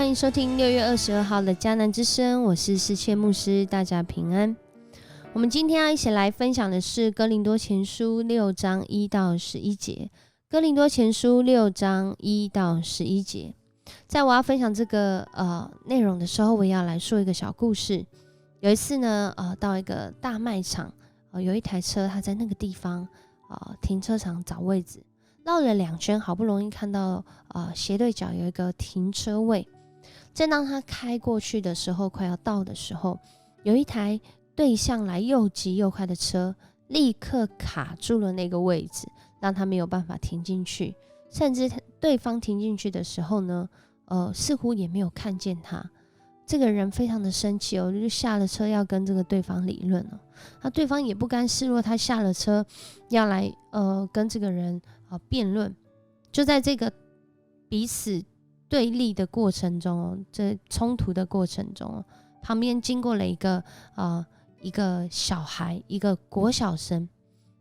欢迎收听6月22号的迦南之声，我是世切牧师，大家平安。我们今天要一起来分享的是哥林多前书6章1到11节。哥林多前书6章1到11节。在我要分享这个内容的时候，我也要来说一个小故事。有一次呢，到一个大卖场，有一台车，它在那个地方停车场找位置，绕了2圈，好不容易看到斜对角有一个停车位。正当他开过去的时候，快要到的时候，有一台对向来又急又快的车立刻卡住了那个位置，让他没有办法停进去。甚至对方停进去的时候呢，似乎也没有看见他。这个人非常的生气就下了车要跟这个对方理论那对方也不甘示弱，他下了车要来跟这个人辩论。就在这个彼此对立的过程中这冲突的过程中旁边经过了一个小孩，一个国小生。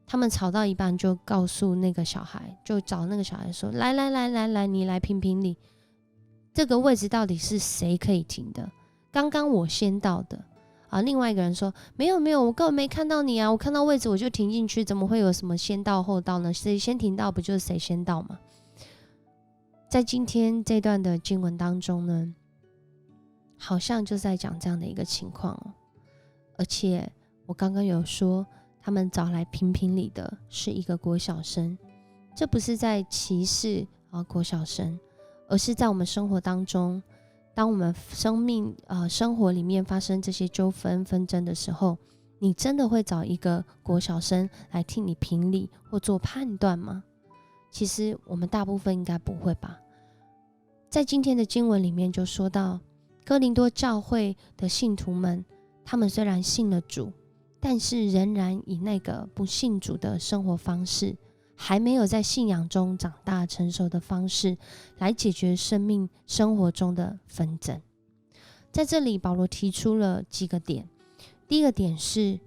他们吵到一半就告诉那个小孩，就找那个小孩说，来，你来评评理，这个位置到底是谁可以停的？刚刚我先到的另外一个人说，没有，我根本没看到你我看到位置我就停进去，怎么会有什么先到后到呢？谁先停到不就是谁先到吗？在今天这段的经文当中呢，好像就在讲这样的一个情况而且我刚刚有说他们找来评评理的是一个国小生，这不是在歧视国小生，而是在我们生活当中，当我们生活里面发生这些纠纷纷争的时候，你真的会找一个国小生来替你评理或做判断吗？其实我们大部分应该不会吧。在今天的经文里面就说到，哥林多教会的信徒们，他们虽然信了主，但是仍然以那个不信主的生活方式，还没有在信仰中长大成熟的方式来解决生活中的纷争。在这里保罗提出了几个点。第一个点是，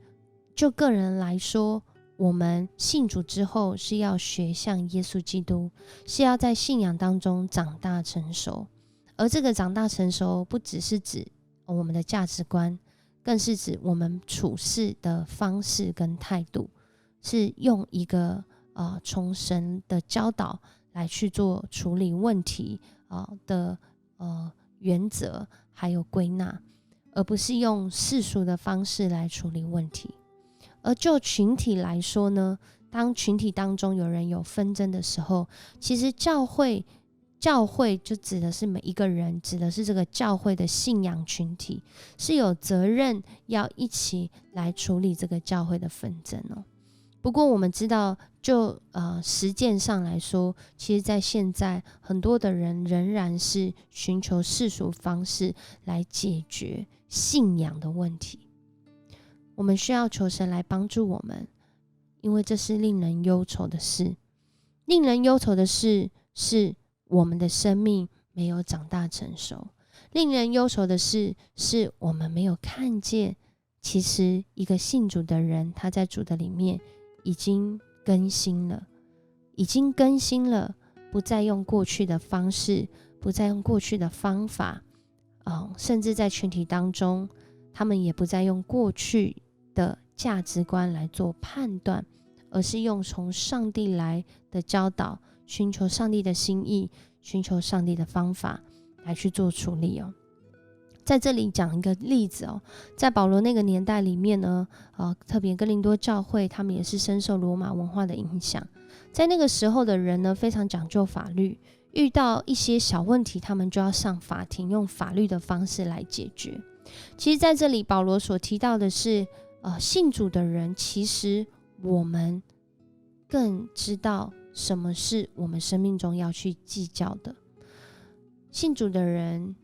就个人来说，我们信主之后是要学像耶稣基督，是要在信仰当中长大成熟。而这个长大成熟不只是指我们的价值观，更是指我们处事的方式跟态度，是用一个从神的教导来去做处理问题的原则还有归纳，而不是用世俗的方式来处理问题。而就群体来说呢，当群体当中有人有纷争的时候，其实教会就指的是每一个人，指的是这个教会的信仰群体，是有责任要一起来处理这个教会的纷争不过我们知道，就实践上来说，其实在现在很多的人仍然是寻求世俗方式来解决信仰的问题。我们需要求神来帮助我们，因为这是令人忧愁的事。令人忧愁的事是我们的生命没有长大成熟。令人忧愁的事是我们没有看见，其实一个信主的人，他在主的里面已经更新了，不再用过去的方式，不再用过去的方法甚至在群体当中，他们也不再用过去的价值观来做判断，而是用从上帝来的教导，寻求上帝的心意，寻求上帝的方法来去做处理在这里讲一个例子在保罗那个年代里面呢特别哥林多教会，他们也是深受罗马文化的影响。在那个时候的人呢，非常讲究法律，遇到一些小问题，他们就要上法庭，用法律的方式来解决。其实在这里保罗所提到的是信主的人，其实我们更知道什么是我们生命中要去计较的。信主的人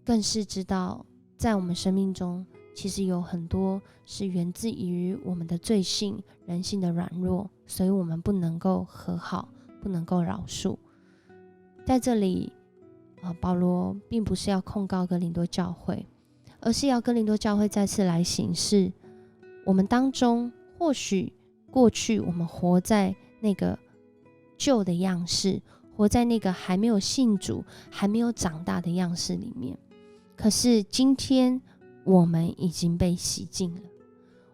更是知道，在我们生命中其实有很多是源自于我们的罪性，人性的软弱，所以我们不能够和好，不能够饶恕。在这里保罗并不是要控告哥林多教会，而是要哥林多教会再次来省视我们当中，或许过去我们活在那个旧的样式，或活在那个还没有信主、还没有长大的样式里面。可是今天我们已经被洗净了，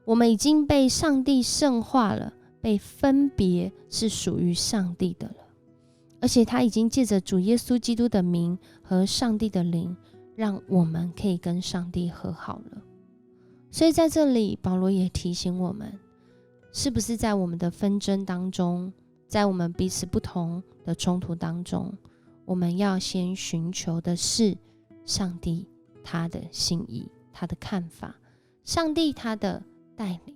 我们已经被上帝圣化了，被分别是属于上帝的了。而且他已经借着主耶稣基督的名和上帝的灵，让我们可以跟上帝和好了。所以在这里保罗也提醒我们，是不是在我们的纷争当中，在我们彼此不同的冲突当中，我们要先寻求的是上帝他的心意，他的看法，上帝他的带领。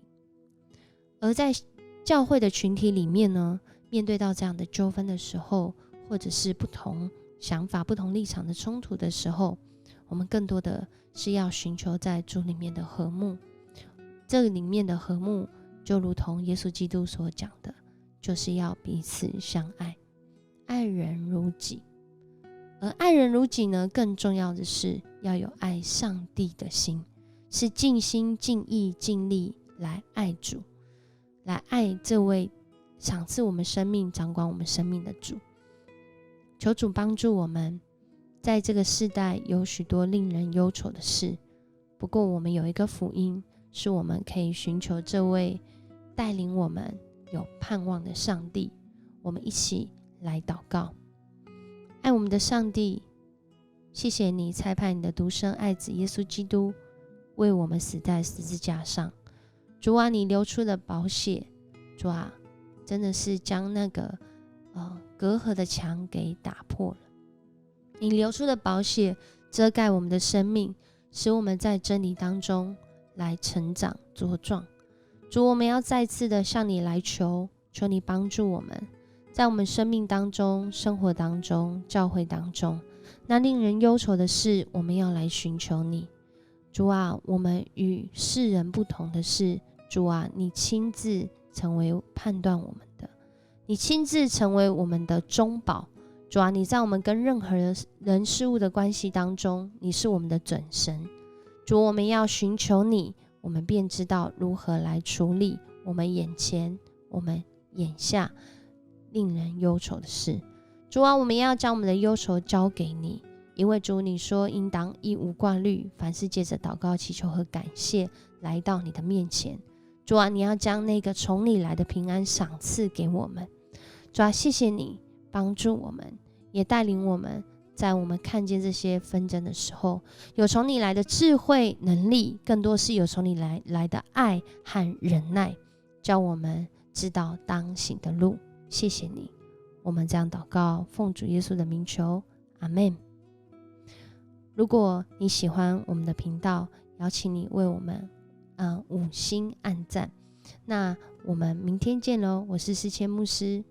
而在教会的群体里面呢，面对到这样的纠纷的时候，或者是不同想法、不同立场的冲突的时候，我们更多的是要寻求在主里面的和睦。这里面的和睦，就如同耶稣基督所讲的，就是要彼此相爱，爱人如己。而爱人如己呢，更重要的是要有爱上帝的心，是尽心、尽意、尽力来爱主，来爱这位赏赐我们生命、掌管我们生命的主。求主帮助我们，在这个世代有许多令人忧愁的事，不过我们有一个福音，是我们可以寻求这位带领我们有盼望的上帝。我们一起来祷告。爱我们的上帝，谢谢你差派你的独生爱子耶稣基督为我们死在十字架上。主啊，你流出的宝血，主啊，真的是将那个隔阂的墙给打破了。你流出的宝血遮盖我们的生命，使我们在真理当中来成长茁壮。主，我们要再次的向你来求你帮助我们，在我们生命当中、生活当中、教会当中，那令人忧愁的事，我们要来寻求你。主啊，我们与世人不同的是，主啊，你亲自成为判断我们的，你亲自成为我们的中保。主啊，你在我们跟任何人事物的关系当中，你是我们的准神。主，我们要寻求你，我们便知道如何来处理我们眼前、我们眼下令人忧愁的事。主啊，我们要将我们的忧愁交给你，因为主你说应当一无挂虑，凡事借着祷告、祈求和感谢来到你的面前。主啊，你要将那个从你来的平安赏赐给我们。主啊，谢谢你帮助我们，也带领我们，在我们看见这些纷争的时候，有从你来的智慧能力，更多是有从你来的爱和忍耐，叫我们知道当行的路。谢谢你，我们这样祷告，奉主耶稣的名求，阿们。如果你喜欢我们的频道，邀请你为我们5星按赞。那我们明天见咯，我是思谦牧师。